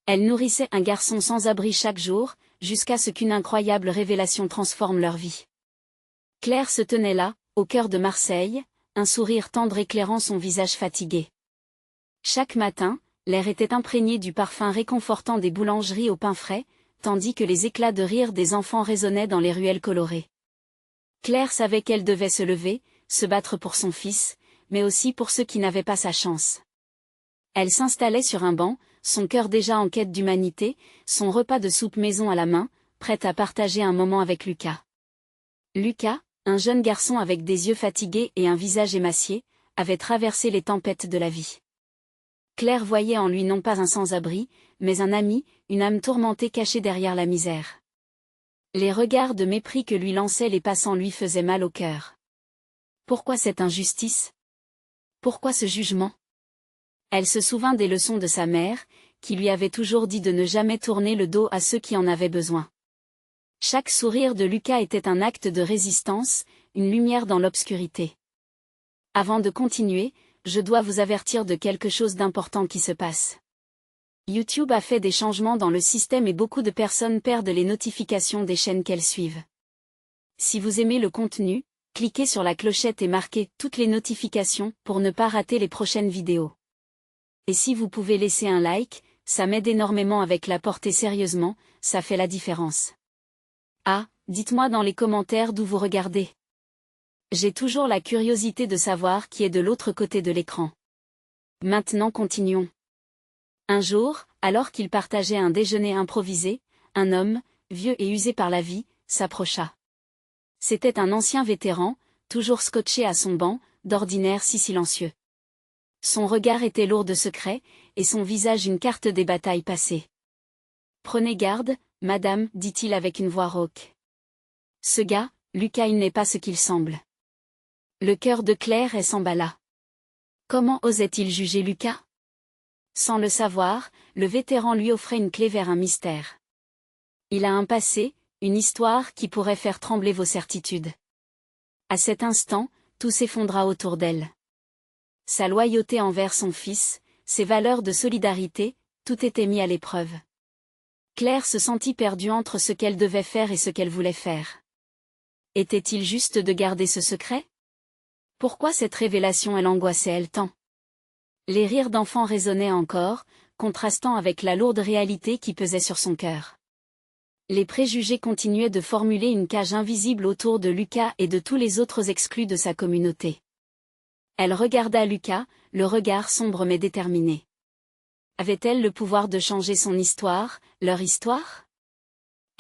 Elle nourrissait un garçon sans abri chaque jour, jusqu'à ce qu'une incroyable révélation transforme leur vie. Claire se tenait là, au cœur de Marseille, un sourire tendre éclairant son visage fatigué. Chaque matin, l'air était imprégné du parfum réconfortant des boulangeries au pain frais, tandis que les éclats de rire des enfants résonnaient dans les ruelles colorées. Claire savait qu'elle devait se lever, se battre pour son fils, mais aussi pour ceux qui n'avaient pas sa chance. Elle s'installait sur un banc, son cœur déjà en quête d'humanité, son repas de soupe maison à la main, prête à partager un moment avec Lucas. Lucas, un jeune garçon avec des yeux fatigués et un visage émacié, avait traversé les tempêtes de la vie. Claire voyait en lui non pas un sans-abri, mais un ami, une âme tourmentée cachée derrière la misère. Les regards de mépris que lui lançaient les passants lui faisaient mal au cœur. Pourquoi cette injustice? Pourquoi ce jugement? Elle se souvint des leçons de sa mère, qui lui avait toujours dit de ne jamais tourner le dos à ceux qui en avaient besoin. Chaque sourire de Lucas était un acte de résistance, une lumière dans l'obscurité. Avant de continuer, je dois vous avertir de quelque chose d'important qui se passe. YouTube a fait des changements dans le système et beaucoup de personnes perdent les notifications des chaînes qu'elles suivent. Si vous aimez le contenu, cliquez sur la clochette et marquez toutes les notifications pour ne pas rater les prochaines vidéos. Et si vous pouvez laisser un like, ça m'aide énormément avec la portée sérieusement, ça fait la différence. Ah, dites-moi dans les commentaires d'où vous regardez. J'ai toujours la curiosité de savoir qui est de l'autre côté de l'écran. Maintenant continuons. Un jour, alors qu'il partageait un déjeuner improvisé, un homme, vieux et usé par la vie, s'approcha. C'était un ancien vétéran, toujours scotché à son banc, d'ordinaire si silencieux. Son regard était lourd de secrets, et son visage une carte des batailles passées. « Prenez garde, madame, dit-il avec une voix rauque. Ce gars, Lucas, il n'est pas ce qu'il semble. » Le cœur de Claire s'emballa. Comment osait-il juger Lucas? Sans le savoir, le vétéran lui offrait une clé vers un mystère. Il a un passé, une histoire qui pourrait faire trembler vos certitudes. À cet instant, tout s'effondra autour d'elle. Sa loyauté envers son fils, ses valeurs de solidarité, tout était mis à l'épreuve. Claire se sentit perdue entre ce qu'elle devait faire et ce qu'elle voulait faire. Était-il juste de garder ce secret? Pourquoi cette révélation l'angoissait-elle tant? Les rires d'enfants résonnaient encore, contrastant avec la lourde réalité qui pesait sur son cœur. Les préjugés continuaient de formuler une cage invisible autour de Lucas et de tous les autres exclus de sa communauté. Elle regarda Lucas, le regard sombre mais déterminé. Avait-elle le pouvoir de changer son histoire, leur histoire?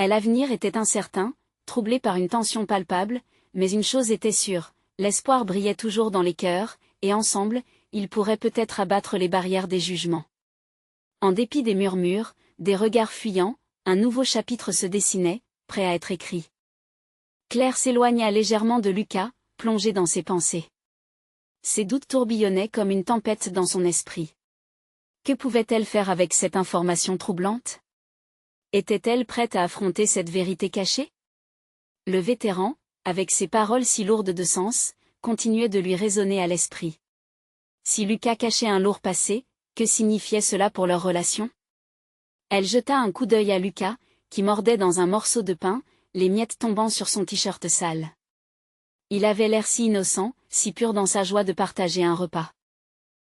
L'avenir était incertain, troublé par une tension palpable, mais une chose était sûre, l'espoir brillait toujours dans les cœurs, et ensemble, ils pourraient peut-être abattre les barrières des jugements. En dépit des murmures, des regards fuyants, un nouveau chapitre se dessinait, prêt à être écrit. Claire s'éloigna légèrement de Lucas, plongée dans ses pensées. Ses doutes tourbillonnaient comme une tempête dans son esprit. Que pouvait-elle faire avec cette information troublante? Était-elle prête à affronter cette vérité cachée? Le vétéran, avec ses paroles si lourdes de sens, continuait de lui résonner à l'esprit. Si Lucas cachait un lourd passé, que signifiait cela pour leur relation? Elle jeta un coup d'œil à Lucas, qui mordait dans un morceau de pain, les miettes tombant sur son t-shirt sale. Il avait l'air si innocent, si pur dans sa joie de partager un repas.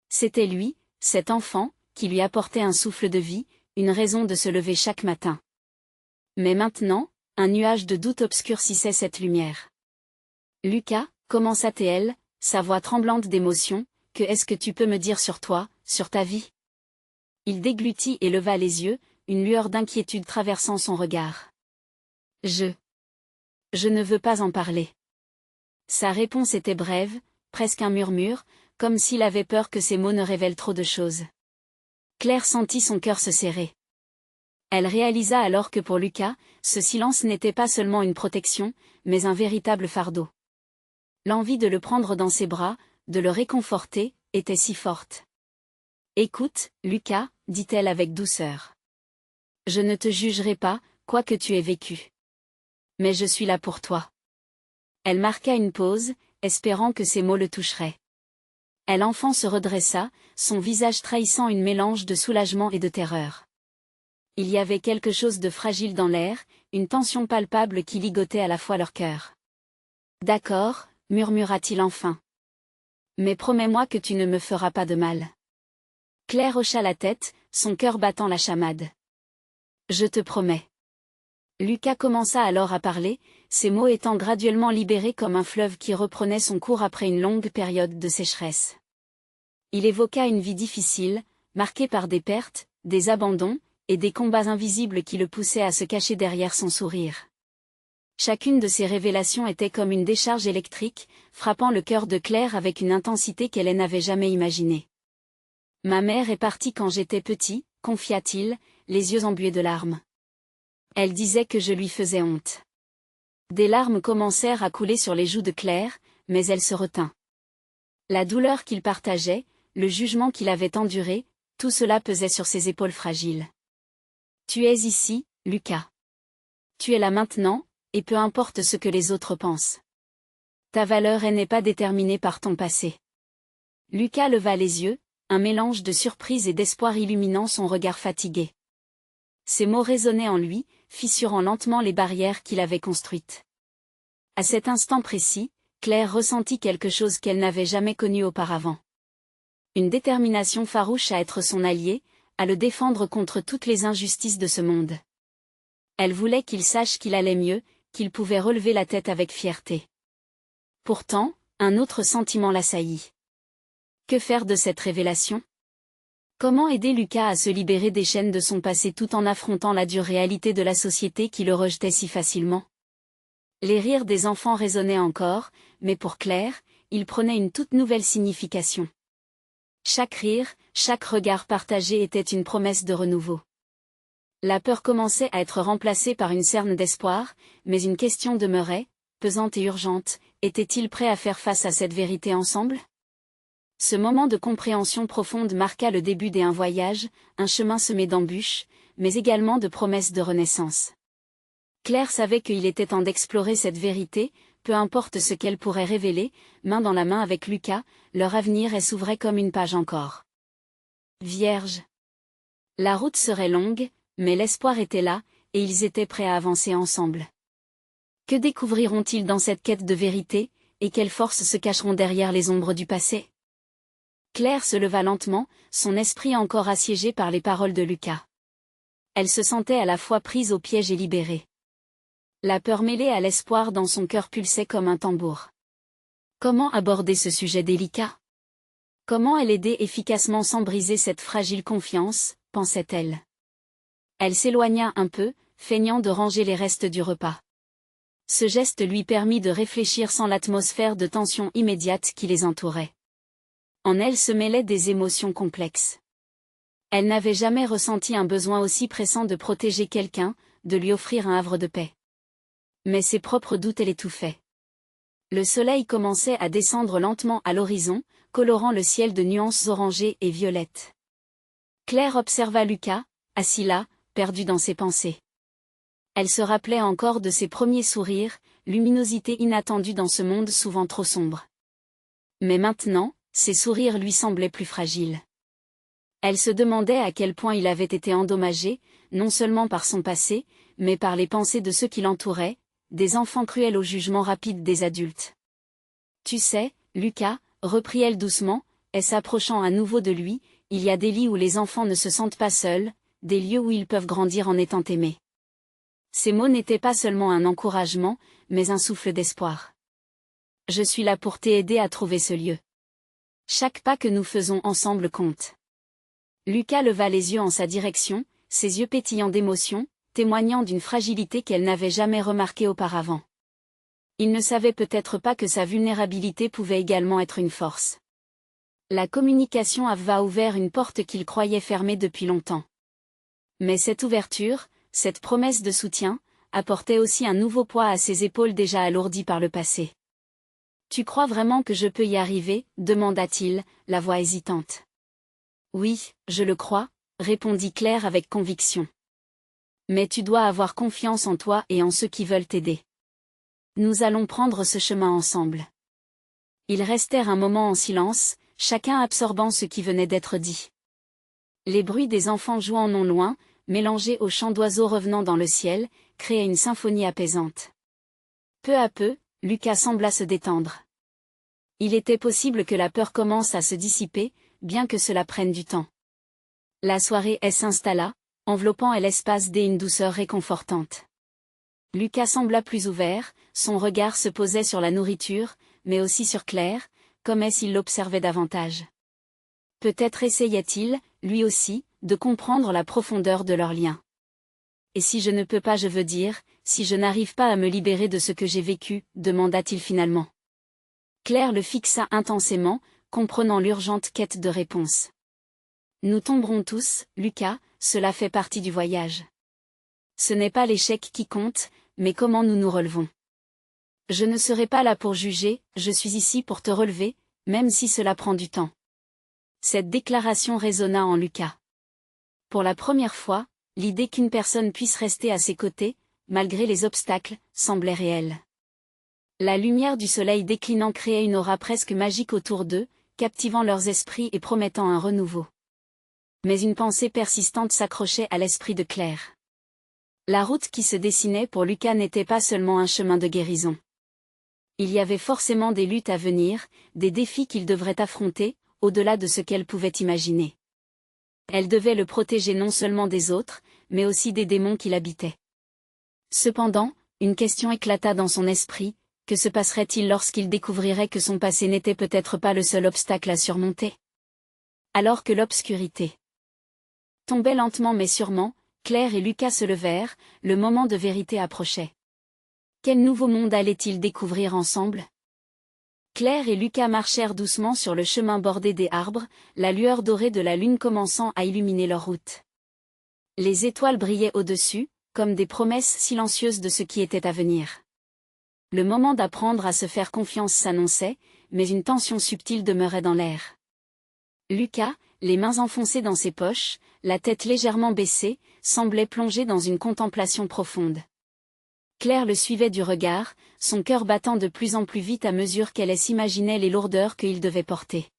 C'était lui, cet enfant, qui lui apportait un souffle de vie, une raison de se lever chaque matin. Mais maintenant, un nuage de doute obscurcissait cette lumière. Lucas, commença-t-elle, sa voix tremblante d'émotion, que est-ce que tu peux me dire sur toi, sur ta vie? Il déglutit et leva les yeux, une lueur d'inquiétude traversant son regard. Je ne veux pas en parler. Sa réponse était brève, presque un murmure, comme s'il avait peur que ses mots ne révèlent trop de choses. Claire sentit son cœur se serrer. Elle réalisa alors que pour Lucas, ce silence n'était pas seulement une protection, mais un véritable fardeau. L'envie de le prendre dans ses bras, de le réconforter, était si forte. « Écoute, Lucas, dit-elle avec douceur. Je ne te jugerai pas, quoi que tu aies vécu. Mais je suis là pour toi. » Elle marqua une pause, espérant que ces mots le toucheraient. L'enfant se redressa, son visage trahissant une mélange de soulagement et de terreur. Il y avait quelque chose de fragile dans l'air, une tension palpable qui ligotait à la fois leur cœur. « D'accord, murmura-t-il enfin. Mais promets-moi que tu ne me feras pas de mal. » Claire hocha la tête, son cœur battant la chamade. « Je te promets. » Lucas commença alors à parler, ses mots étant graduellement libérés comme un fleuve qui reprenait son cours après une longue période de sécheresse. Il évoqua une vie difficile, marquée par des pertes, des abandons, et des combats invisibles qui le poussaient à se cacher derrière son sourire. Chacune de ces révélations était comme une décharge électrique, frappant le cœur de Claire avec une intensité qu'elle n'avait jamais imaginée. « Ma mère est partie quand j'étais petit, confia-t-il, les yeux embués de larmes. Elle disait que je lui faisais honte. » Des larmes commencèrent à couler sur les joues de Claire, mais elle se retint. La douleur qu'il partageait, le jugement qu'il avait enduré, tout cela pesait sur ses épaules fragiles. « Tu es ici, Lucas. Tu es là maintenant, et peu importe ce que les autres pensent. Ta valeur n'est pas déterminée par ton passé. » Lucas leva les yeux, un mélange de surprise et d'espoir illuminant son regard fatigué. Ces mots résonnaient en lui, fissurant lentement les barrières qu'il avait construites. À cet instant précis, Claire ressentit quelque chose qu'elle n'avait jamais connu auparavant. Une détermination farouche à être son allié, à le défendre contre toutes les injustices de ce monde. Elle voulait qu'il sache qu'il allait mieux, qu'il pouvait relever la tête avec fierté. Pourtant, un autre sentiment l'assaillit. Que faire de cette révélation? Comment aider Lucas à se libérer des chaînes de son passé tout en affrontant la dure réalité de la société qui le rejetait si facilement? Les rires des enfants résonnaient encore, mais pour Claire, ils prenaient une toute nouvelle signification. Chaque rire, chaque regard partagé était une promesse de renouveau. La peur commençait à être remplacée par une cerne d'espoir, mais une question demeurait, pesante et urgente, était-il prêt à faire face à cette vérité ensemble? Ce moment de compréhension profonde marqua le début d'un voyage, un chemin semé d'embûches, mais également de promesses de renaissance. Claire savait qu'il était temps d'explorer cette vérité, peu importe ce qu'elle pourrait révéler, main dans la main avec Lucas, leur avenir s'ouvrait comme une page encore vierge. La route serait longue, mais l'espoir était là, et ils étaient prêts à avancer ensemble. Que découvriront-ils dans cette quête de vérité, et quelles forces se cacheront derrière les ombres du passé? Claire se leva lentement, son esprit encore assiégé par les paroles de Lucas. Elle se sentait à la fois prise au piège et libérée. La peur mêlée à l'espoir dans son cœur pulsait comme un tambour. Comment aborder ce sujet délicat? Comment elle aider efficacement sans briser cette fragile confiance, pensait-elle. Elle s'éloigna un peu, feignant de ranger les restes du repas. Ce geste lui permit de réfléchir sans l'atmosphère de tension immédiate qui les entourait. En elle se mêlaient des émotions complexes. Elle n'avait jamais ressenti un besoin aussi pressant de protéger quelqu'un, de lui offrir un havre de paix. Mais ses propres doutes l'étouffaient. Le soleil commençait à descendre lentement à l'horizon, colorant le ciel de nuances orangées et violettes. Claire observa Lucas, assis là, perdu dans ses pensées. Elle se rappelait encore de ses premiers sourires, luminosité inattendue dans ce monde souvent trop sombre. Mais maintenant, ses sourires lui semblaient plus fragiles. Elle se demandait à quel point il avait été endommagé, non seulement par son passé, mais par les pensées de ceux qui l'entouraient, des enfants cruels au jugement rapide des adultes. « Tu sais, Lucas, reprit-elle doucement, et s'approchant à nouveau de lui, il y a des lits où les enfants ne se sentent pas seuls, des lieux où ils peuvent grandir en étant aimés. » Ces mots n'étaient pas seulement un encouragement, mais un souffle d'espoir. « Je suis là pour t'aider à trouver ce lieu. Chaque pas que nous faisons ensemble compte. » Lucas leva les yeux en sa direction, ses yeux pétillants d'émotion, témoignant d'une fragilité qu'elle n'avait jamais remarquée auparavant. Il ne savait peut-être pas que sa vulnérabilité pouvait également être une force. La communication avait ouvert une porte qu'il croyait fermée depuis longtemps. Mais cette ouverture, cette promesse de soutien, apportait aussi un nouveau poids à ses épaules déjà alourdies par le passé. « Tu crois vraiment que je peux y arriver ?» demanda-t-il, la voix hésitante. « Oui, je le crois », répondit Claire avec conviction. « Mais tu dois avoir confiance en toi et en ceux qui veulent t'aider. Nous allons prendre ce chemin ensemble. » Ils restèrent un moment en silence, chacun absorbant ce qui venait d'être dit. Les bruits des enfants jouant non loin, mélangé aux chants d'oiseaux revenant dans le ciel, créait une symphonie apaisante. Peu à peu, Lucas sembla se détendre. Il était possible que la peur commence à se dissiper, bien que cela prenne du temps. La soirée s'installa, enveloppant l'espace d'une douceur réconfortante. Lucas sembla plus ouvert, son regard se posait sur la nourriture, mais aussi sur Claire, comme s'il l'observait davantage. Peut-être essayait-il, lui aussi, de comprendre la profondeur de leur lien. Et si je ne peux pas, je veux dire, si je n'arrive pas à me libérer de ce que j'ai vécu, demanda-t-il finalement. Claire le fixa intensément, comprenant l'urgente quête de réponse. Nous tomberons tous, Lucas, cela fait partie du voyage. Ce n'est pas l'échec qui compte, mais comment nous nous relevons. Je ne serai pas là pour juger, je suis ici pour te relever, même si cela prend du temps. Cette déclaration résonna en Lucas. Pour la première fois, l'idée qu'une personne puisse rester à ses côtés, malgré les obstacles, semblait réelle. La lumière du soleil déclinant créait une aura presque magique autour d'eux, captivant leurs esprits et promettant un renouveau. Mais une pensée persistante s'accrochait à l'esprit de Claire. La route qui se dessinait pour Lucas n'était pas seulement un chemin de guérison. Il y avait forcément des luttes à venir, des défis qu'il devrait affronter, au-delà de ce qu'elle pouvait imaginer. Elle devait le protéger non seulement des autres, mais aussi des démons qui l'habitaient. Cependant, une question éclata dans son esprit, que se passerait-il lorsqu'il découvrirait que son passé n'était peut-être pas le seul obstacle à surmonter? Alors que l'obscurité tombait lentement mais sûrement, Claire et Lucas se levèrent, le moment de vérité approchait. Quel nouveau monde allaient-ils découvrir ensemble? Claire et Lucas marchèrent doucement sur le chemin bordé des arbres, la lueur dorée de la lune commençant à illuminer leur route. Les étoiles brillaient au-dessus, comme des promesses silencieuses de ce qui était à venir. Le moment d'apprendre à se faire confiance s'annonçait, mais une tension subtile demeurait dans l'air. Lucas, les mains enfoncées dans ses poches, la tête légèrement baissée, semblait plongé dans une contemplation profonde. Claire le suivait du regard, son cœur battant de plus en plus vite à mesure qu'elle s'imaginait les lourdeurs qu'il devait porter.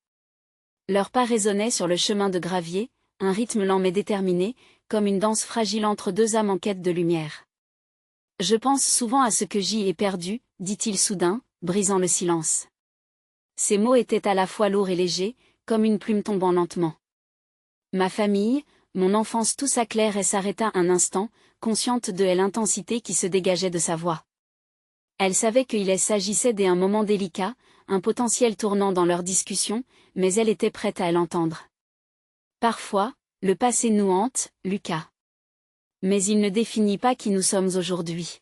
Leurs pas résonnaient sur le chemin de gravier, un rythme lent mais déterminé, comme une danse fragile entre deux âmes en quête de lumière. Je pense souvent à ce que j'y ai perdu, dit-il soudain, brisant le silence. Ces mots étaient à la fois lourds et légers, comme une plume tombant lentement. Ma famille, mon enfance, tout ça. Claire s'arrêta un instant, consciente de l'intensité qui se dégageait de sa voix. Elle savait qu'il s'agissait d'un moment délicat, un potentiel tournant dans leur discussion, mais elle était prête à l'entendre. Parfois, le passé nous hante, Lucas. Mais il ne définit pas qui nous sommes aujourd'hui.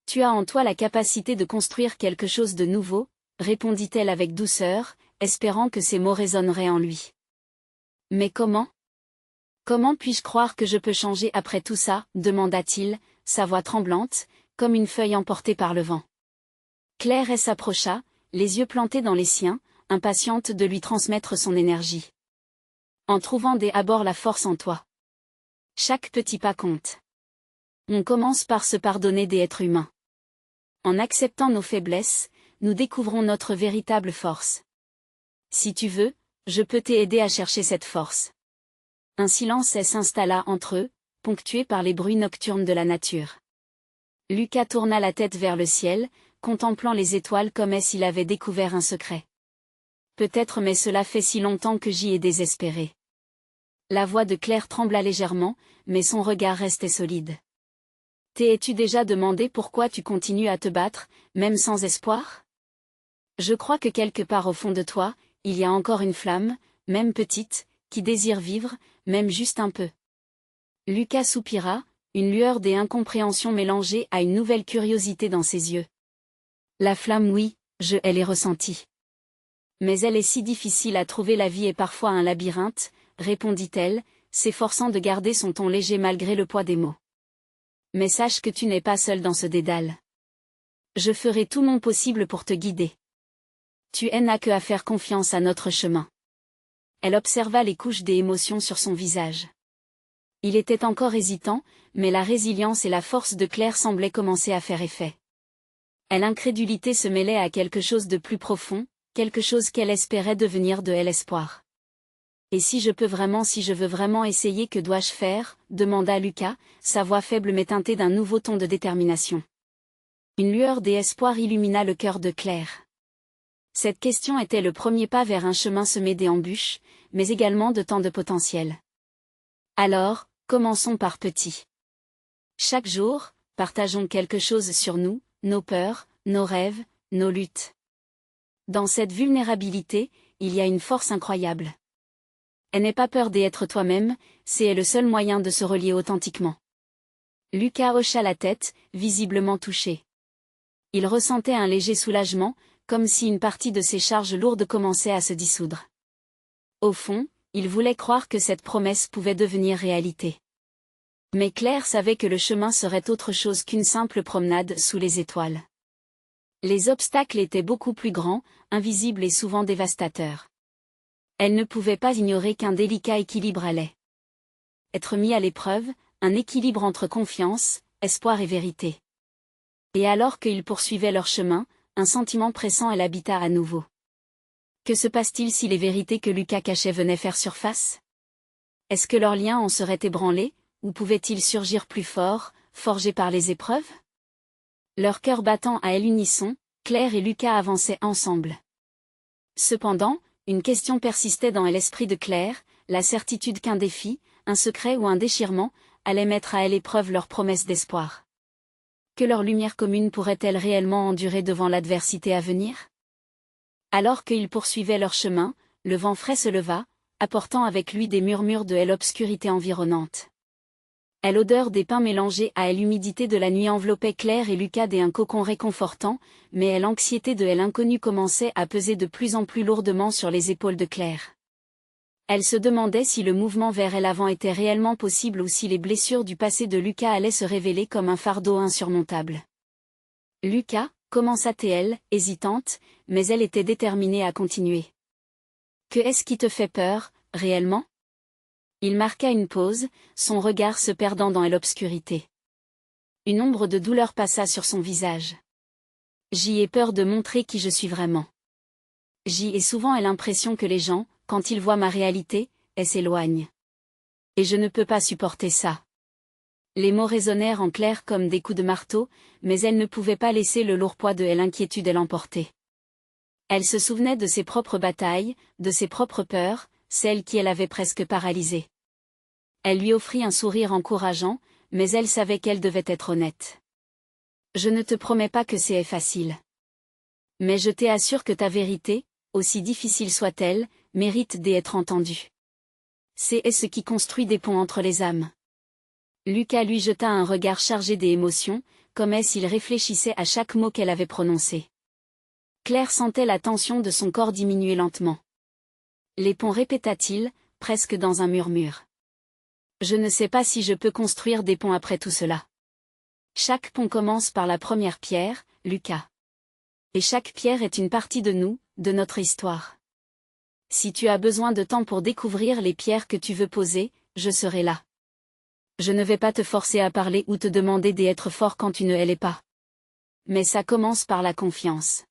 Tu as en toi la capacité de construire quelque chose de nouveau, répondit-elle avec douceur, espérant que ces mots résonneraient en lui. Mais comment? Comment puis-je croire que je peux changer après tout ça, demanda-t-il, sa voix tremblante, comme une feuille emportée par le vent. Claire s'approcha, les yeux plantés dans les siens, impatiente de lui transmettre son énergie. En trouvant dès abord la force en toi. Chaque petit pas compte. On commence par se pardonner des êtres humains. En acceptant nos faiblesses, nous découvrons notre véritable force. Si tu veux, je peux t'aider à chercher cette force. Un silence s'installa entre eux, ponctué par les bruits nocturnes de la nature. Lucas tourna la tête vers le ciel, contemplant les étoiles comme s'il avait découvert un secret. Peut-être, mais cela fait si longtemps que j'y ai désespéré. La voix de Claire trembla légèrement, mais son regard restait solide. T'es-tu déjà demandé pourquoi tu continues à te battre, même sans espoir? Je crois que quelque part au fond de toi, il y a encore une flamme, même petite, qui désire vivre, même juste un peu. Lucas soupira, une lueur d'incompréhension mélangée à une nouvelle curiosité dans ses yeux. La flamme, oui, je l'ai ressentie. Mais elle est si difficile à trouver, la vie est parfois un labyrinthe, répondit-elle, s'efforçant de garder son ton léger malgré le poids des mots. Mais sache que tu n'es pas seul dans ce dédale. Je ferai tout mon possible pour te guider. Tu n'as que à faire confiance à notre chemin. Elle observa les couches des émotions sur son visage. Il était encore hésitant, mais la résilience et la force de Claire semblaient commencer à faire effet. L'incrédulité se mêlait à quelque chose de plus profond, quelque chose qu'elle espérait devenir de l'espoir. Et si je veux vraiment essayer, que dois-je faire? Demanda Lucas, sa voix faible mais teintée d'un nouveau ton de détermination. Une lueur d'espoir illumina le cœur de Claire. Cette question était le premier pas vers un chemin semé d'embûches, mais également de tant de potentiel. Alors, commençons par petit. Chaque jour, partageons quelque chose sur nous, nos peurs, nos rêves, nos luttes. Dans cette vulnérabilité, il y a une force incroyable. Elle n'est pas peur d'être toi-même, c'est le seul moyen de se relier authentiquement. Lucas hocha la tête, visiblement touché. Il ressentait un léger soulagement, comme si une partie de ses charges lourdes commençait à se dissoudre. Au fond, il voulait croire que cette promesse pouvait devenir réalité. Mais Claire savait que le chemin serait autre chose qu'une simple promenade sous les étoiles. Les obstacles étaient beaucoup plus grands, invisibles et souvent dévastateurs. Elle ne pouvait pas ignorer qu'un délicat équilibre allait être mis à l'épreuve, un équilibre entre confiance, espoir et vérité. Et alors qu'ils poursuivaient leur chemin, un sentiment pressant l'habita à nouveau. Que se passe-t-il si les vérités que Lucas cachait venaient faire surface? Est-ce que leur lien en serait ébranlé, ou pouvait-il surgir plus fort, forgé par les épreuves? Leur cœur battant à l'unisson, Claire et Lucas avançaient ensemble. Cependant, une question persistait dans l'esprit de Claire, la certitude qu'un défi, un secret ou un déchirement, allait mettre à l'épreuve leur promesse d'espoir. Que leur lumière commune pourrait-elle réellement endurer devant l'adversité à venir? Alors qu'ils poursuivaient leur chemin, le vent frais se leva, apportant avec lui des murmures de l'obscurité environnante. L'odeur des pins mélangée à l'humidité de la nuit enveloppait Claire et Lucas d'un cocon réconfortant, mais l'anxiété de l'inconnu commençait à peser de plus en plus lourdement sur les épaules de Claire. Elle se demandait si le mouvement vers l'avant était réellement possible ou si les blessures du passé de Lucas allaient se révéler comme un fardeau insurmontable. Lucas, commença-t-elle, hésitante, mais elle était déterminée à continuer. Que est-ce qui te fait peur, réellement? Il marqua une pause, son regard se perdant dans l'obscurité. Une ombre de douleur passa sur son visage. J'y ai peur de montrer qui je suis vraiment. J'y ai souvent l'impression que les gens, quand ils voient ma réalité, s'éloignent. Et je ne peux pas supporter ça. Les mots résonnèrent en Claire comme des coups de marteau, mais elle ne pouvait pas laisser le lourd poids de l'inquiétude l'emporter. Elle se souvenait de ses propres batailles, de ses propres peurs, celles qui l'avaient presque paralysée. Elle lui offrit un sourire encourageant, mais elle savait qu'elle devait être honnête. Je ne te promets pas que c'est facile. Mais je t'assure que ta vérité, aussi difficile soit-elle, mérite d'être entendue. C'est ce qui construit des ponts entre les âmes. Lucas lui jeta un regard chargé d'émotions, comme s'il réfléchissait à chaque mot qu'elle avait prononcé. Claire sentait la tension de son corps diminuer lentement. Les ponts, répéta-t-il, presque dans un murmure. Je ne sais pas si je peux construire des ponts après tout cela. Chaque pont commence par la première pierre, Lucas. Et chaque pierre est une partie de nous, de notre histoire. Si tu as besoin de temps pour découvrir les pierres que tu veux poser, je serai là. Je ne vais pas te forcer à parler ou te demander d'être fort quand tu ne l'es pas. Mais ça commence par la confiance.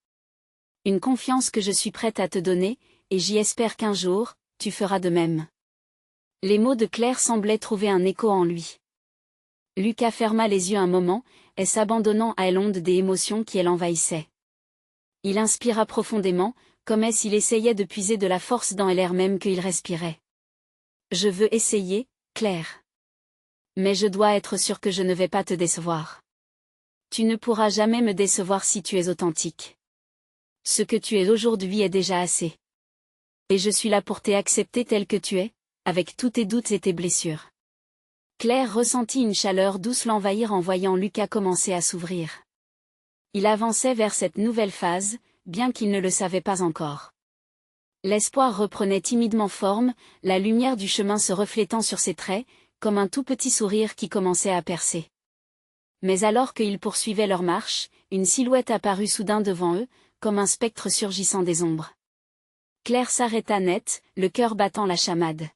Une confiance que je suis prête à te donner, et j'y espère qu'un jour, tu feras de même. Les mots de Claire semblaient trouver un écho en lui. Lucas ferma les yeux un moment, et s'abandonnant à l'onde des émotions qui l'envahissaient. Il inspira profondément, comme s'il essayait de puiser de la force dans l'air même qu'il respirait. Je veux essayer, Claire. Mais je dois être sûr que je ne vais pas te décevoir. Tu ne pourras jamais me décevoir si tu es authentique. Ce que tu es aujourd'hui est déjà assez. Et je suis là pour t'accepter tel que tu es, avec tous tes doutes et tes blessures. Claire ressentit une chaleur douce l'envahir en voyant Lucas commencer à s'ouvrir. Il avançait vers cette nouvelle phase, bien qu'il ne le savait pas encore. L'espoir reprenait timidement forme, la lumière du chemin se reflétant sur ses traits, comme un tout petit sourire qui commençait à percer. Mais alors qu'ils poursuivaient leur marche, une silhouette apparut soudain devant eux, comme un spectre surgissant des ombres. Claire s'arrêta net, le cœur battant la chamade.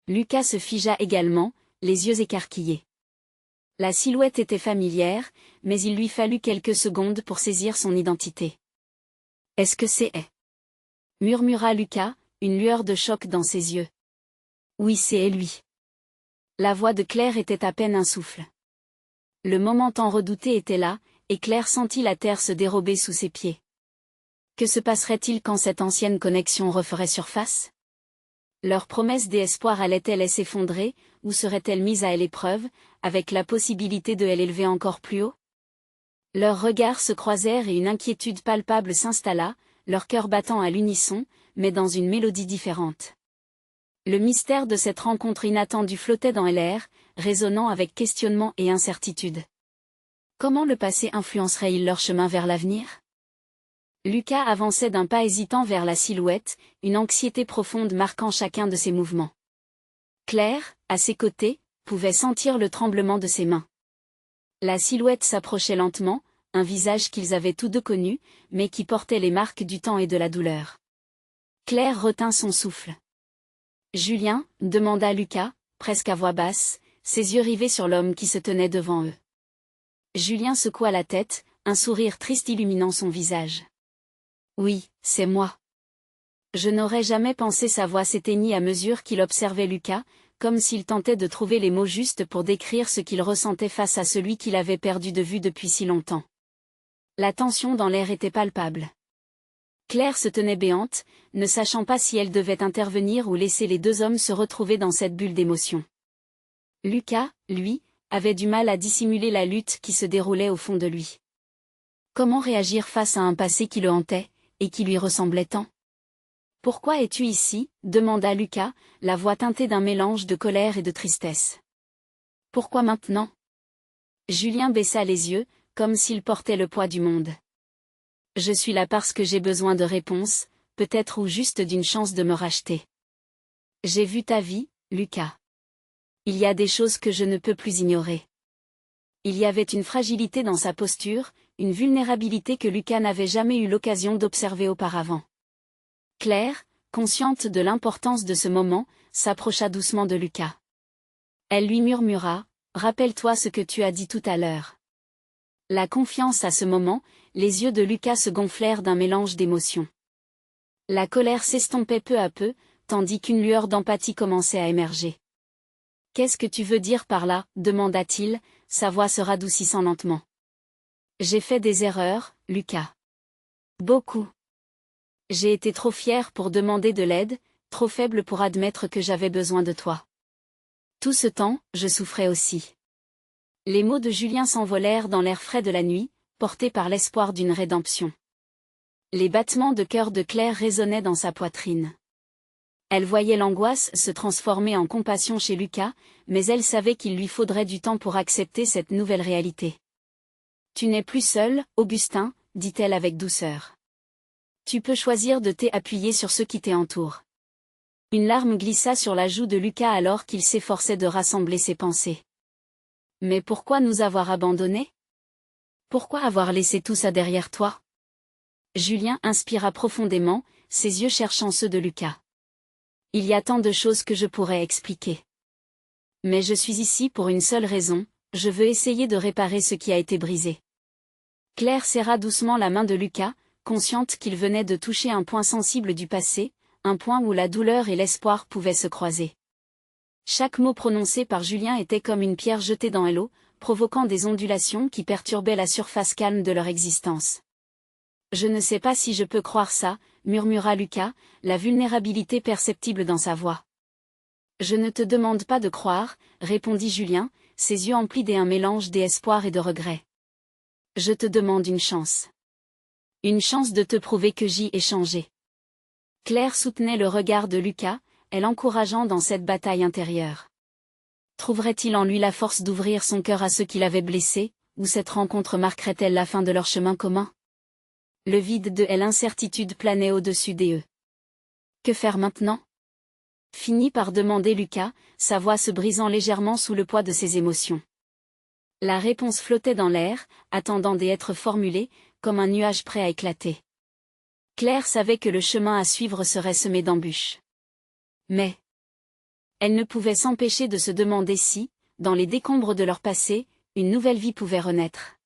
Lucas se figea également, les yeux écarquillés. La silhouette était familière, mais il lui fallut quelques secondes pour saisir son identité. Est-ce que c'est murmura Lucas, une lueur de choc dans ses yeux. Oui, c'est lui. La voix de Claire était à peine un souffle. Le moment tant redouté était là, et Claire sentit la terre se dérober sous ses pieds. Que se passerait-il quand cette ancienne connexion referait surface? Leur promesse d'espoir allait-elle s'effondrer, ou serait-elle mise à l'épreuve, avec la possibilité de l'élever encore plus haut? Leurs regards se croisèrent et une inquiétude palpable s'installa, leur cœur battant à l'unisson, mais dans une mélodie différente. Le mystère de cette rencontre inattendue flottait dans l'air, résonnant avec questionnement et incertitude. Comment le passé influencerait-il leur chemin vers l'avenir? Lucas avançait d'un pas hésitant vers la silhouette, une anxiété profonde marquant chacun de ses mouvements. Claire, à ses côtés, pouvait sentir le tremblement de ses mains. La silhouette s'approchait lentement, un visage qu'ils avaient tous deux connu, mais qui portait les marques du temps et de la douleur. Claire retint son souffle. Julien, demanda Lucas, presque à voix basse, ses yeux rivés sur l'homme qui se tenait devant eux. Julien secoua la tête, un sourire triste illuminant son visage. Oui, c'est moi. Je n'aurais jamais pensé. Sa voix s'éteignit à mesure qu'il observait Lucas, comme s'il tentait de trouver les mots justes pour décrire ce qu'il ressentait face à celui qu'il avait perdu de vue depuis si longtemps. La tension dans l'air était palpable. Claire se tenait béante, ne sachant pas si elle devait intervenir ou laisser les deux hommes se retrouver dans cette bulle d'émotion. Lucas, lui, avait du mal à dissimuler la lutte qui se déroulait au fond de lui. Comment réagir face à un passé qui le hantait, et qui lui ressemblait tant? Pourquoi es-tu ici? Demanda Lucas, la voix teintée d'un mélange de colère et de tristesse. Pourquoi maintenant? Julien baissa les yeux, comme s'il portait le poids du monde. Je suis là parce que j'ai besoin de réponses, peut-être ou juste d'une chance de me racheter. J'ai vu ta vie, Lucas. Il y a des choses que je ne peux plus ignorer. Il y avait une fragilité dans sa posture, une vulnérabilité que Lucas n'avait jamais eu l'occasion d'observer auparavant. Claire, consciente de l'importance de ce moment, s'approcha doucement de Lucas. Elle lui murmura, « Rappelle-toi ce que tu as dit tout à l'heure. » La confiance à ce moment, les yeux de Lucas se gonflèrent d'un mélange d'émotions. La colère s'estompait peu à peu, tandis qu'une lueur d'empathie commençait à émerger. « Qu'est-ce que tu veux dire par là ?» demanda-t-il, sa voix se radoucissant lentement. « J'ai fait des erreurs, Lucas. Beaucoup. J'ai été trop fière pour demander de l'aide, trop faible pour admettre que j'avais besoin de toi. Tout ce temps, je souffrais aussi. » Les mots de Julien s'envolèrent dans l'air frais de la nuit, portés par l'espoir d'une rédemption. Les battements de cœur de Claire résonnaient dans sa poitrine. Elle voyait l'angoisse se transformer en compassion chez Lucas, mais elle savait qu'il lui faudrait du temps pour accepter cette nouvelle réalité. « Tu n'es plus seul, Augustin, » dit-elle avec douceur. « Tu peux choisir de t'appuyer sur ceux qui t'entourent. » Une larme glissa sur la joue de Lucas alors qu'il s'efforçait de rassembler ses pensées. « Mais pourquoi nous avoir abandonnés? Pourquoi avoir laissé tout ça derrière toi? » Julien inspira profondément, ses yeux cherchant ceux de Lucas. « Il y a tant de choses que je pourrais expliquer. Mais je suis ici pour une seule raison, je veux essayer de réparer ce qui a été brisé. » Claire serra doucement la main de Lucas, consciente qu'il venait de toucher un point sensible du passé, un point où la douleur et l'espoir pouvaient se croiser. Chaque mot prononcé par Julien était comme une pierre jetée dans l'eau, provoquant des ondulations qui perturbaient la surface calme de leur existence. « Je ne sais pas si je peux croire ça, » murmura Lucas, la vulnérabilité perceptible dans sa voix. « Je ne te demande pas de croire, » répondit Julien, ses yeux emplis d'un mélange d'espoir et de regret. « Je te demande une chance. Une chance de te prouver que j'y ai changé. » Claire soutenait le regard de Lucas, elle encourageant dans cette bataille intérieure. Trouverait-il en lui la force d'ouvrir son cœur à ceux qui l'avaient blessé, ou cette rencontre marquerait-elle la fin de leur chemin commun? Le vide de l'incertitude planait au-dessus d'eux. Que faire maintenant? Finit par demander Lucas, sa voix se brisant légèrement sous le poids de ses émotions. La réponse flottait dans l'air, attendant d'être formulée, comme un nuage prêt à éclater. Claire savait que le chemin à suivre serait semé d'embûches. Mais elle ne pouvait s'empêcher de se demander si, dans les décombres de leur passé, une nouvelle vie pouvait renaître.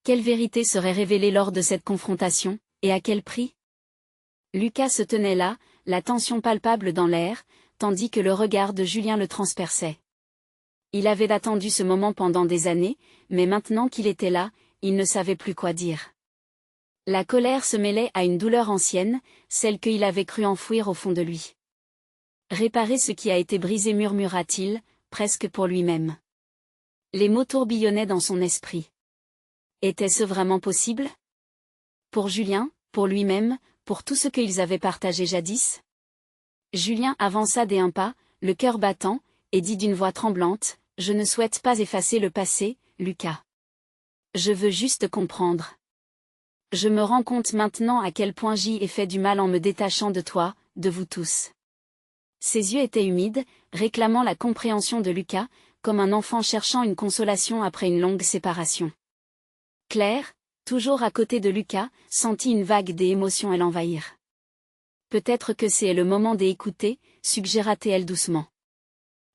Quelle vérité serait révélée lors de cette confrontation, et à quel prix? Lucas se tenait là, la tension palpable dans l'air, tandis que le regard de Julien le transperçait. Il avait attendu ce moment pendant des années, mais maintenant qu'il était là, il ne savait plus quoi dire. La colère se mêlait à une douleur ancienne, celle qu'il avait cru enfouir au fond de lui. Réparer ce qui a été brisé, murmura-t-il, presque pour lui-même. Les mots tourbillonnaient dans son esprit. Était-ce vraiment possible? Pour Julien, pour lui-même, pour tout ce qu'ils avaient partagé jadis? Julien avança d'un pas, le cœur battant, et dit d'une voix tremblante, « Je ne souhaite pas effacer le passé, Lucas. Je veux juste comprendre. Je me rends compte maintenant à quel point j'y ai fait du mal en me détachant de toi, de vous tous. » Ses yeux étaient humides, réclamant la compréhension de Lucas, comme un enfant cherchant une consolation après une longue séparation. Claire, toujours à côté de Lucas, sentit une vague d'émotions l'envahir. « Peut-être que c'est le moment d'écouter, suggéra-t-elle doucement.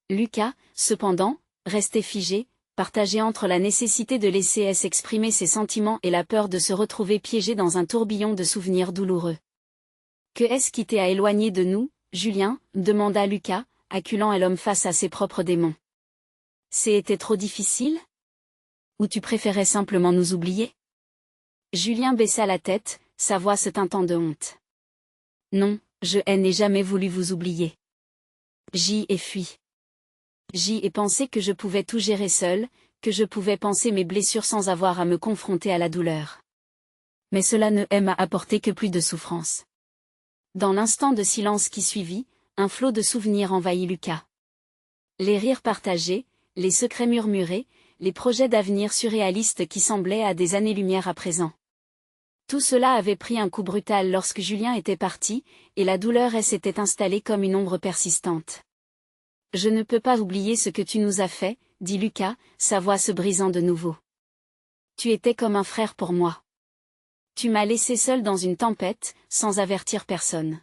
Lucas, cependant, restait figé, partagé entre la nécessité de laisser s'exprimer ses sentiments et la peur de se retrouver piégé dans un tourbillon de souvenirs douloureux. « Que est-ce qui t'a éloigné de nous, Julien ?» demanda Lucas, acculant l'homme face à ses propres démons. « C'était trop difficile? Ou tu préférais simplement nous oublier ?» Julien baissa la tête, sa voix se teintant de honte. « Non, je n'ai jamais voulu vous oublier. J'y ai fui. J'y ai pensé que je pouvais tout gérer seul, que je pouvais penser mes blessures sans avoir à me confronter à la douleur. Mais cela ne m'a apporté que plus de souffrance. » Dans l'instant de silence qui suivit, un flot de souvenirs envahit Lucas. Les rires partagés, les secrets murmurés, les projets d'avenir surréalistes qui semblaient à des années-lumière à présent. Tout cela avait pris un coup brutal lorsque Julien était parti, et la douleur s'était installée comme une ombre persistante. « Je ne peux pas oublier ce que tu nous as fait, » dit Lucas, sa voix se brisant de nouveau. « Tu étais comme un frère pour moi. Tu m'as laissé seul dans une tempête, sans avertir personne. »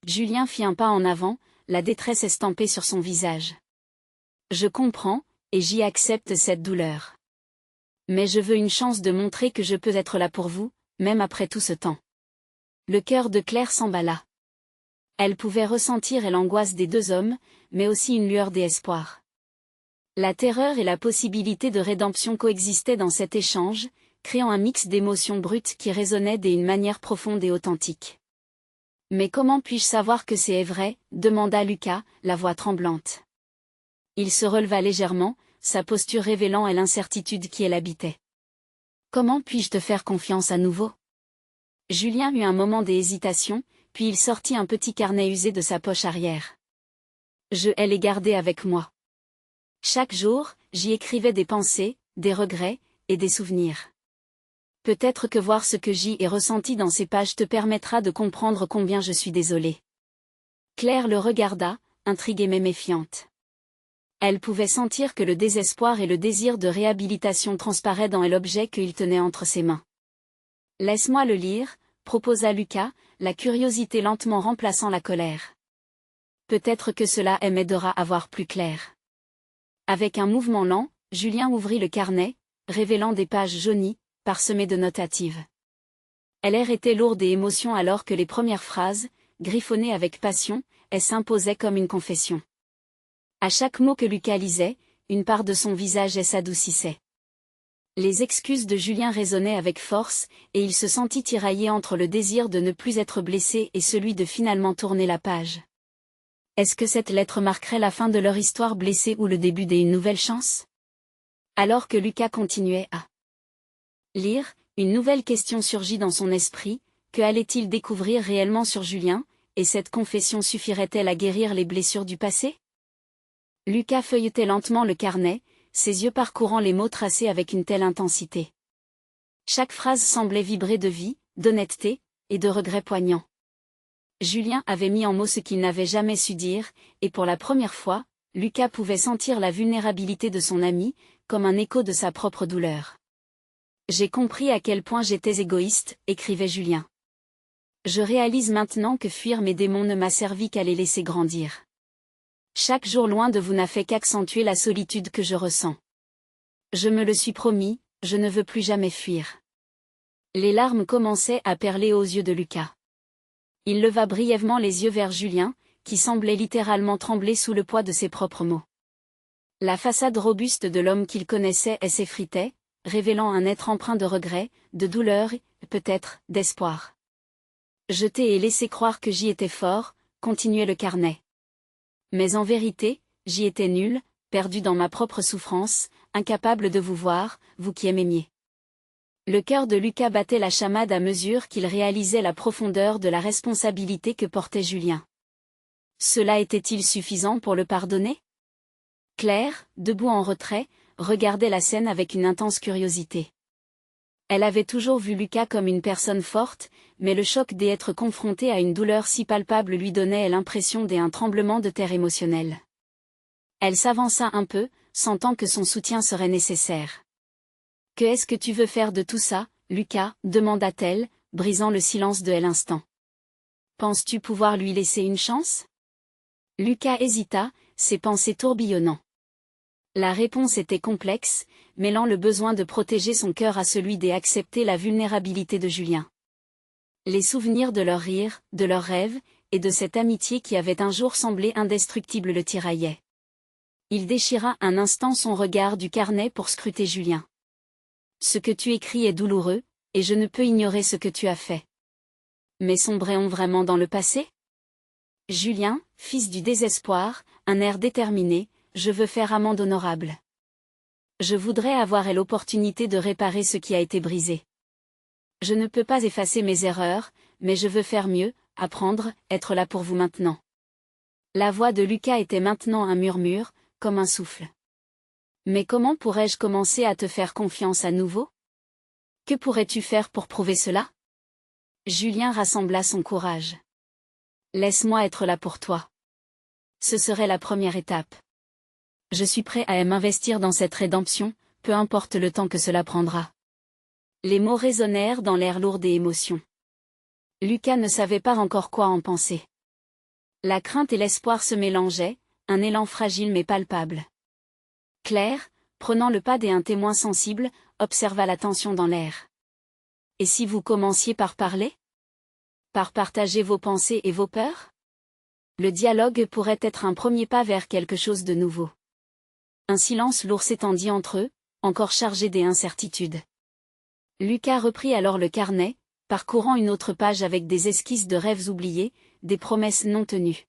Julien fit un pas en avant, la détresse estampée sur son visage. « Je comprends, et j'y accepte cette douleur. Mais je veux une chance de montrer que je peux être là pour vous, même après tout ce temps. » Le cœur de Claire s'emballa. Elle pouvait ressentir l'angoisse des deux hommes, mais aussi une lueur d'espoir. La terreur et la possibilité de rédemption coexistaient dans cet échange, créant un mix d'émotions brutes qui résonnaient d'une manière profonde et authentique. « Mais comment puis-je savoir que c'est vrai ?» demanda Lucas, la voix tremblante. Il se releva légèrement, sa posture révélant l'incertitude qui l'habitait. « Comment puis-je te faire confiance à nouveau ?» Julien eut un moment d'hésitation, puis il sortit un petit carnet usé de sa poche arrière. « Je l'ai gardé avec moi. Chaque jour, j'y écrivais des pensées, des regrets, et des souvenirs. Peut-être que voir ce que j'y ai ressenti dans ces pages te permettra de comprendre combien je suis désolée. » Claire le regarda, intriguée mais méfiante. Elle pouvait sentir que le désespoir et le désir de réhabilitation transparaient dans l'objet qu'il tenait entre ses mains. « Laisse-moi le lire, » proposa Lucas, la curiosité lentement remplaçant la colère. « Peut-être que cela m'aidera à voir plus clair. » Avec un mouvement lent, Julien ouvrit le carnet, révélant des pages jaunies, parsemées de notatives. L'air était lourde et émotion alors que les premières phrases, griffonnées avec passion, s'imposaient comme une confession. À chaque mot que Lucas lisait, une part de son visage s'adoucissait. Les excuses de Julien résonnaient avec force, et il se sentit tiraillé entre le désir de ne plus être blessé et celui de finalement tourner la page. Est-ce que cette lettre marquerait la fin de leur histoire blessée ou le début d'une nouvelle chance? Alors que Lucas continuait à lire, une nouvelle question surgit dans son esprit, que allait-il découvrir réellement sur Julien, et cette confession suffirait-elle à guérir les blessures du passé? Lucas feuilletait lentement le carnet, ses yeux parcourant les mots tracés avec une telle intensité. Chaque phrase semblait vibrer de vie, d'honnêteté, et de regrets poignants. Julien avait mis en mots ce qu'il n'avait jamais su dire, et pour la première fois, Lucas pouvait sentir la vulnérabilité de son ami, comme un écho de sa propre douleur. « J'ai compris à quel point j'étais égoïste, » écrivait Julien. « Je réalise maintenant que fuir mes démons ne m'a servi qu'à les laisser grandir. Chaque jour loin de vous n'a fait qu'accentuer la solitude que je ressens. Je me le suis promis, je ne veux plus jamais fuir. » Les larmes commençaient à perler aux yeux de Lucas. Il leva brièvement les yeux vers Julien, qui semblait littéralement trembler sous le poids de ses propres mots. La façade robuste de l'homme qu'il connaissait s'effritait, révélant un être empreint de regret, de douleur et, peut-être, d'espoir. Je t'ai laissé croire que j'y étais fort, continuait le carnet. Mais en vérité, j'y étais nul, perdu dans ma propre souffrance, incapable de vous voir, vous qui m'aimiez. Le cœur de Lucas battait la chamade à mesure qu'il réalisait la profondeur de la responsabilité que portait Julien. Cela était-il suffisant pour le pardonner? Claire, debout en retrait, regardait la scène avec une intense curiosité. Elle avait toujours vu Lucas comme une personne forte, mais le choc d'être confronté à une douleur si palpable lui donnait l'impression d'un tremblement de terre émotionnel. Elle s'avança un peu, sentant que son soutien serait nécessaire. « Que est-ce que tu veux faire de tout ça, Lucas » demanda-t-elle, brisant le silence de l'instant. « Penses-tu pouvoir lui laisser une chance » Lucas hésita, ses pensées tourbillonnant. La réponse était complexe, mêlant le besoin de protéger son cœur à celui d'accepter la vulnérabilité de Julien. Les souvenirs de leur rire, de leurs rêves, et de cette amitié qui avait un jour semblé indestructible le tiraillaient. Il déchira un instant son regard du carnet pour scruter Julien. « Ce que tu écris est douloureux, et je ne peux ignorer ce que tu as fait. Mais sombrait-on vraiment dans le passé » Julien, fils du désespoir, un air déterminé, « Je veux faire amende honorable. Je voudrais avoir l'opportunité de réparer ce qui a été brisé. Je ne peux pas effacer mes erreurs, mais je veux faire mieux, apprendre, être là pour vous maintenant. » La voix de Lucas était maintenant un murmure, comme un souffle. « Mais comment pourrais-je commencer à te faire confiance à nouveau ? Que pourrais-tu faire pour prouver cela ?» Julien rassembla son courage. « Laisse-moi être là pour toi. Ce serait la première étape. Je suis prêt à m'investir dans cette rédemption, peu importe le temps que cela prendra. » Les mots résonnèrent dans l'air lourd des émotions. Lucas ne savait pas encore quoi en penser. La crainte et l'espoir se mélangeaient, un élan fragile mais palpable. Claire, prenant le pas d'un témoin sensible, observa la tension dans l'air. « Et si vous commenciez par parler ? Par partager vos pensées et vos peurs ? Le dialogue pourrait être un premier pas vers quelque chose de nouveau. » Un silence lourd s'étendit entre eux, encore chargé d'incertitudes. Lucas reprit alors le carnet, parcourant une autre page avec des esquisses de rêves oubliés, des promesses non tenues.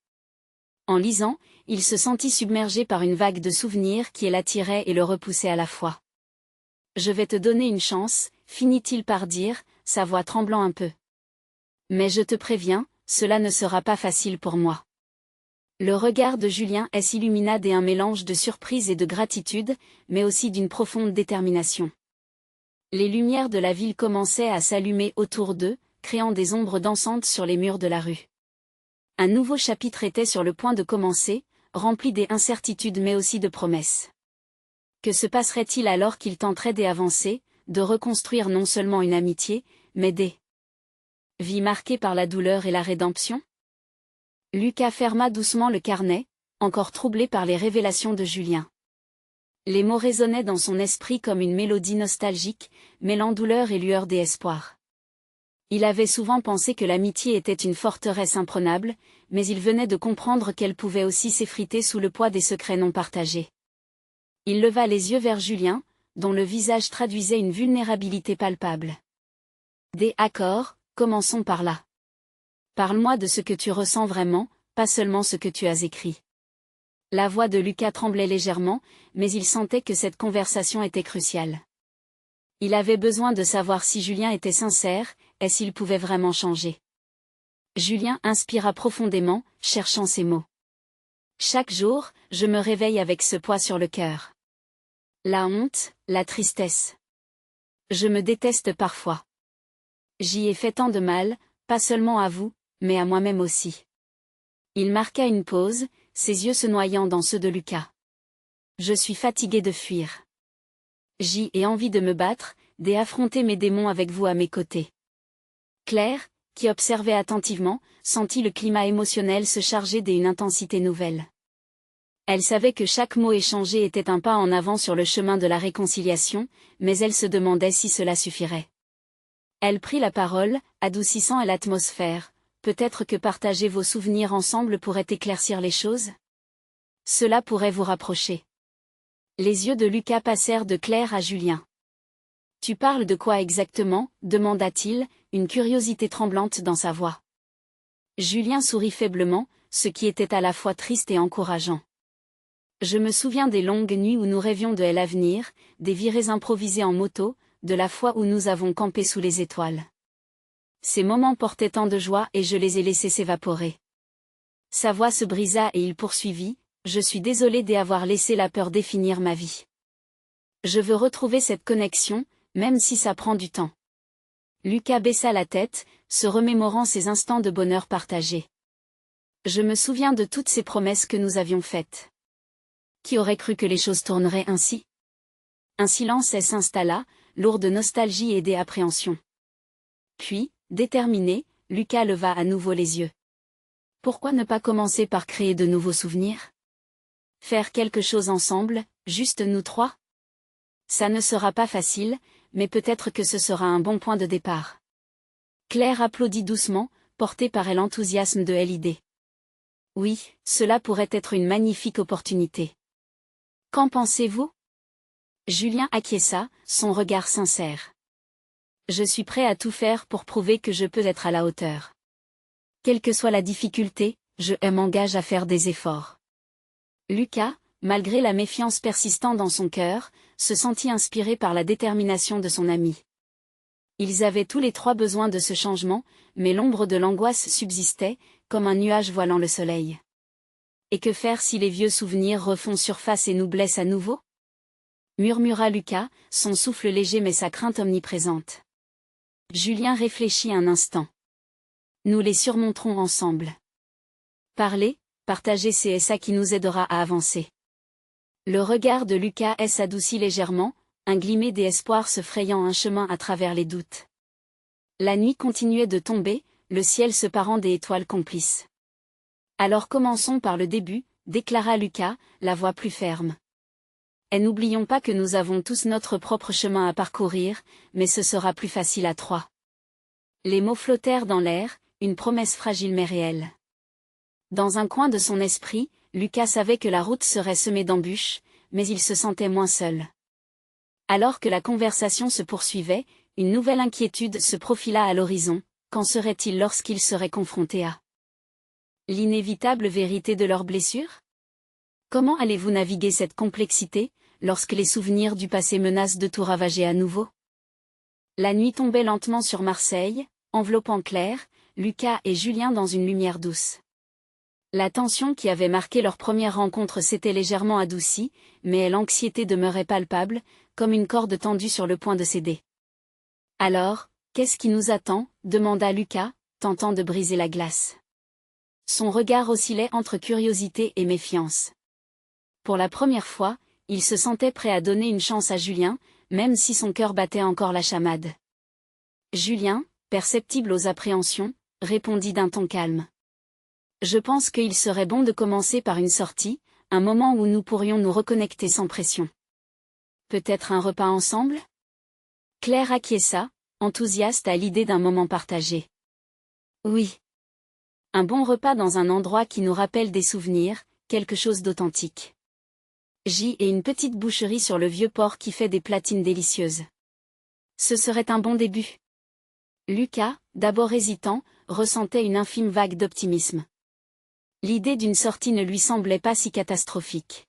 En lisant, il se sentit submergé par une vague de souvenirs qui l'attirait et le repoussait à la fois. « Je vais te donner une chance » finit-il par dire, sa voix tremblant un peu. « Mais je te préviens, cela ne sera pas facile pour moi. » Le regard de Julien s'illumina d'un mélange de surprise et de gratitude, mais aussi d'une profonde détermination. Les lumières de la ville commençaient à s'allumer autour d'eux, créant des ombres dansantes sur les murs de la rue. Un nouveau chapitre était sur le point de commencer, rempli d'incertitudes mais aussi de promesses. Que se passerait-il alors qu'il tenterait d'avancer, de reconstruire non seulement une amitié, mais des vies marquées par la douleur et la rédemption ? Lucas ferma doucement le carnet, encore troublé par les révélations de Julien. Les mots résonnaient dans son esprit comme une mélodie nostalgique, mêlant douleur et lueur d'espoir. Il avait souvent pensé que l'amitié était une forteresse imprenable, mais il venait de comprendre qu'elle pouvait aussi s'effriter sous le poids des secrets non partagés. Il leva les yeux vers Julien, dont le visage traduisait une vulnérabilité palpable. « D'accord, commençons par là. Parle-moi de ce que tu ressens vraiment, pas seulement ce que tu as écrit. » La voix de Lucas tremblait légèrement, mais il sentait que cette conversation était cruciale. Il avait besoin de savoir si Julien était sincère, et s'il pouvait vraiment changer. Julien inspira profondément, cherchant ses mots. « Chaque jour, je me réveille avec ce poids sur le cœur. La honte, la tristesse. Je me déteste parfois. J'y ai fait tant de mal, pas seulement à vous, mais à moi-même aussi. » Il marqua une pause, ses yeux se noyant dans ceux de Lucas. « Je suis fatigué de fuir. J'y ai envie de me battre, d'affronter mes démons avec vous à mes côtés. » Claire, qui observait attentivement, sentit le climat émotionnel se charger d'une intensité nouvelle. Elle savait que chaque mot échangé était un pas en avant sur le chemin de la réconciliation, mais elle se demandait si cela suffirait. Elle prit la parole, adoucissant l'atmosphère. « peut-être que partager vos souvenirs ensemble pourrait éclaircir les choses? Cela pourrait vous rapprocher. Les yeux de Lucas passèrent de Claire à Julien. Tu parles de quoi exactement? Demanda-t-il, une curiosité tremblante dans sa voix. Julien sourit faiblement, ce qui était à la fois triste et encourageant. Je me souviens des longues nuits où nous rêvions de l'avenir, des virées improvisées en moto, de la fois où nous avons campé sous les étoiles. Ces moments portaient tant de joie et je les ai laissés s'évaporer. Sa voix se brisa et il poursuivit, je suis désolé d'avoir laissé la peur définir ma vie. Je veux retrouver cette connexion, même si ça prend du temps. Lucas baissa la tête, se remémorant ces instants de bonheur partagés. Je me souviens de toutes ces promesses que nous avions faites. Qui aurait cru que les choses tourneraient ainsi? Un silence s'installa, lourd de nostalgie et d'appréhension. Puis, déterminé, Lucas leva à nouveau les yeux. Pourquoi ne pas commencer par créer de nouveaux souvenirs? Faire quelque chose ensemble, juste nous trois? Ça ne sera pas facile, mais peut-être que ce sera un bon point de départ. Claire applaudit doucement, portée par l'enthousiasme de l'idée. Oui, cela pourrait être une magnifique opportunité. Qu'en pensez-vous? Julien acquiesça, son regard sincère. Je suis prêt à tout faire pour prouver que je peux être à la hauteur. Quelle que soit la difficulté, je m'engage à faire des efforts. Lucas, malgré la méfiance persistante dans son cœur, se sentit inspiré par la détermination de son ami. Ils avaient tous les trois besoin de ce changement, mais l'ombre de l'angoisse subsistait, comme un nuage voilant le soleil. Et que faire si les vieux souvenirs refont surface et nous blessent à nouveau? Murmura Lucas, son souffle léger mais sa crainte omniprésente. Julien réfléchit un instant. Nous les surmonterons ensemble. Parler, partager, c'est ça qui nous aidera à avancer. Le regard de Lucas s'adoucit légèrement, un glimmer d'espoir se frayant un chemin à travers les doutes. La nuit continuait de tomber, le ciel se parant des étoiles complices. Alors commençons par le début, déclara Lucas, la voix plus ferme. Et n'oublions pas que nous avons tous notre propre chemin à parcourir, mais ce sera plus facile à trois. Les mots flottèrent dans l'air, une promesse fragile mais réelle. Dans un coin de son esprit, Lucas savait que la route serait semée d'embûches, mais il se sentait moins seul. Alors que la conversation se poursuivait, une nouvelle inquiétude se profila à l'horizon. Qu'en serait-il lorsqu'il serait confronté à l'inévitable vérité de leurs blessures? Comment allez-vous naviguer cette complexité, lorsque les souvenirs du passé menacent de tout ravager à nouveau? La nuit tombait lentement sur Marseille, enveloppant Claire, Lucas et Julien dans une lumière douce. La tension qui avait marqué leur première rencontre s'était légèrement adoucie, mais l'anxiété demeurait palpable, comme une corde tendue sur le point de céder. Alors, qu'est-ce qui nous attend? Demanda Lucas, tentant de briser la glace. Son regard oscillait entre curiosité et méfiance. Pour la première fois, il se sentait prêt à donner une chance à Julien, même si son cœur battait encore la chamade. Julien, perceptible aux appréhensions, répondit d'un ton calme. Je pense qu'il serait bon de commencer par une sortie, un moment où nous pourrions nous reconnecter sans pression. Peut-être un repas ensemble? Claire acquiesça, enthousiaste à l'idée d'un moment partagé. Oui. Un bon repas dans un endroit qui nous rappelle des souvenirs, quelque chose d'authentique. Et une petite boucherie sur le vieux port qui fait des platines délicieuses. Ce serait un bon début. Lucas, d'abord hésitant, ressentait une infime vague d'optimisme. L'idée d'une sortie ne lui semblait pas si catastrophique.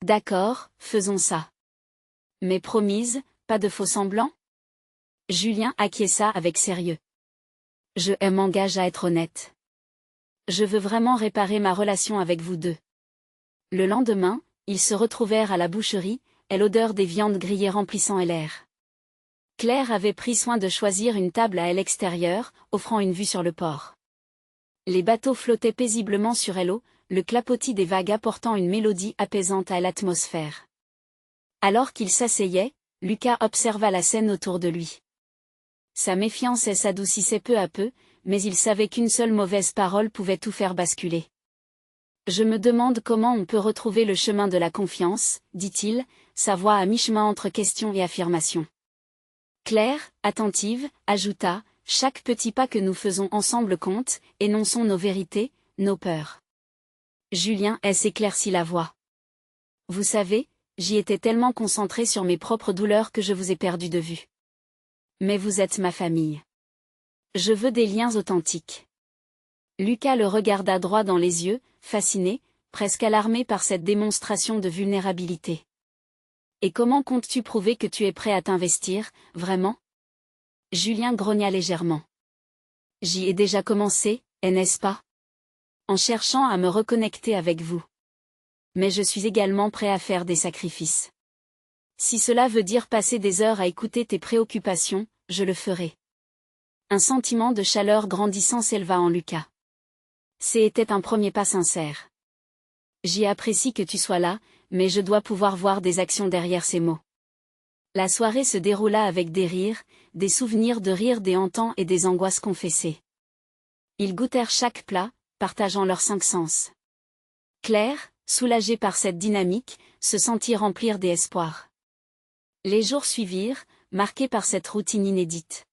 D'accord, faisons ça. Mais promise, pas de faux semblants? Julien acquiesça avec sérieux. Je m'engage à être honnête. Je veux vraiment réparer ma relation avec vous deux. Le lendemain, ils se retrouvèrent à la boucherie, et l'odeur des viandes grillées remplissant l'air. Claire avait pris soin de choisir une table à l'extérieur, offrant une vue sur le port. Les bateaux flottaient paisiblement sur l'eau, le clapotis des vagues apportant une mélodie apaisante à l'atmosphère. Alors qu'il s'asseyait, Lucas observa la scène autour de lui. Sa méfiance s'adoucissait peu à peu, mais il savait qu'une seule mauvaise parole pouvait tout faire basculer. Je me demande comment on peut retrouver le chemin de la confiance, dit-il, sa voix à mi-chemin entre question et affirmation. Claire, attentive, ajouta, Chaque petit pas que nous faisons ensemble compte, énonçons nos vérités, nos peurs. Julien s'éclaircit la voix. Vous savez, j'y étais tellement concentré sur mes propres douleurs que je vous ai perdu de vue. Mais vous êtes ma famille. Je veux des liens authentiques. Lucas le regarda droit dans les yeux, fasciné, presque alarmé par cette démonstration de vulnérabilité. Et comment comptes-tu prouver que tu es prêt à t'investir, vraiment? Julien grogna légèrement. J'y ai déjà commencé, n'est-ce pas? En cherchant à me reconnecter avec vous. Mais je suis également prêt à faire des sacrifices. Si cela veut dire passer des heures à écouter tes préoccupations, je le ferai. Un sentiment de chaleur grandissant s'éleva en Lucas. C'était un premier pas sincère. J'y apprécie que tu sois là, mais je dois pouvoir voir des actions derrière ces mots. La soirée se déroula avec des rires, des souvenirs de rires déhantants et des angoisses confessées. Ils goûtèrent chaque plat, partageant leurs 5 sens. Claire, soulagée par cette dynamique, se sentit remplir d'espoir. Les jours suivirent, marqués par cette routine inédite.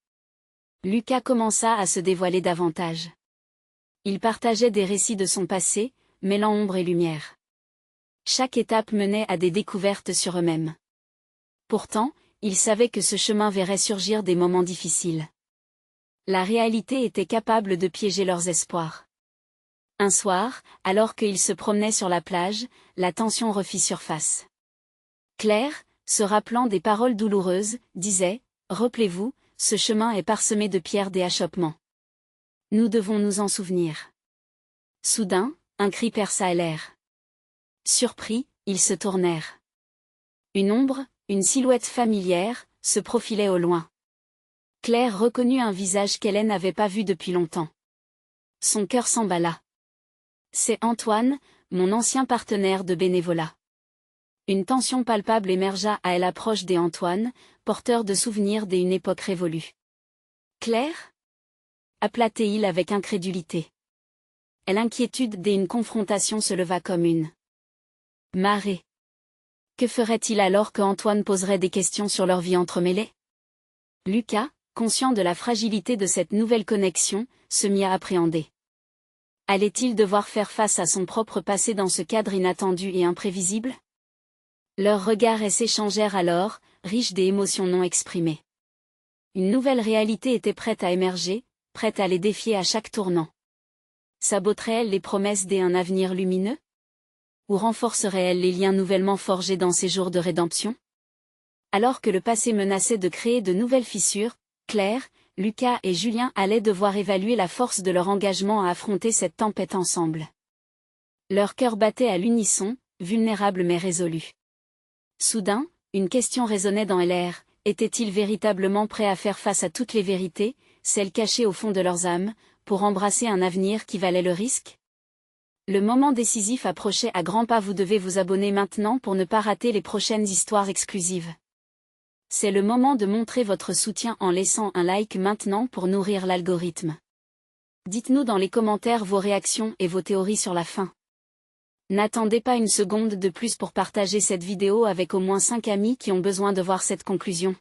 Lucas commença à se dévoiler davantage. Il partageait des récits de son passé, mêlant ombre et lumière. Chaque étape menait à des découvertes sur eux-mêmes. Pourtant, il savait que ce chemin verrait surgir des moments difficiles. La réalité était capable de piéger leurs espoirs. Un soir, alors qu'ils se promenaient sur la plage, la tension refit surface. Claire, se rappelant des paroles douloureuses, disait « Rappelez-vous, ce chemin est parsemé de pierres et achoppements. Nous devons nous en souvenir. » Soudain, un cri perça l'air. Surpris, ils se tournèrent. Une ombre, une silhouette familière, se profilait au loin. Claire reconnut un visage qu'elle n'avait pas vu depuis longtemps. Son cœur s'emballa. C'est Antoine, mon ancien partenaire de bénévolat. Une tension palpable émergea à l'approche d'Antoine, porteur de souvenirs d'une époque révolue. Claire? Appela-t-il avec incrédulité. L'inquiétude d'une confrontation se leva comme une marée. Que ferait-il alors que Antoine poserait des questions sur leur vie entremêlée? Lucas, conscient de la fragilité de cette nouvelle connexion, se mit à appréhender. Allait-il devoir faire face à son propre passé dans ce cadre inattendu et imprévisible? Leurs regards s'échangèrent alors, riches d'émotions non exprimées. Une nouvelle réalité était prête à émerger, prête à les défier à chaque tournant. Saboterait-elle les promesses d'un avenir lumineux? Ou renforcerait-elle les liens nouvellement forgés dans ces jours de rédemption? Alors que le passé menaçait de créer de nouvelles fissures, Claire, Lucas et Julien allaient devoir évaluer la force de leur engagement à affronter cette tempête ensemble. Leur cœur battait à l'unisson, vulnérable mais résolu. Soudain, une question résonnait dans l'air, étaient-ils véritablement prêts à faire face à toutes les vérités, celles cachées au fond de leurs âmes, pour embrasser un avenir qui valait le risque? Le moment décisif approchait à grands pas. Vous devez vous abonner maintenant pour ne pas rater les prochaines histoires exclusives. C'est le moment de montrer votre soutien en laissant un like maintenant pour nourrir l'algorithme. Dites-nous dans les commentaires vos réactions et vos théories sur la fin. N'attendez pas une seconde de plus pour partager cette vidéo avec au moins 5 amis qui ont besoin de voir cette conclusion.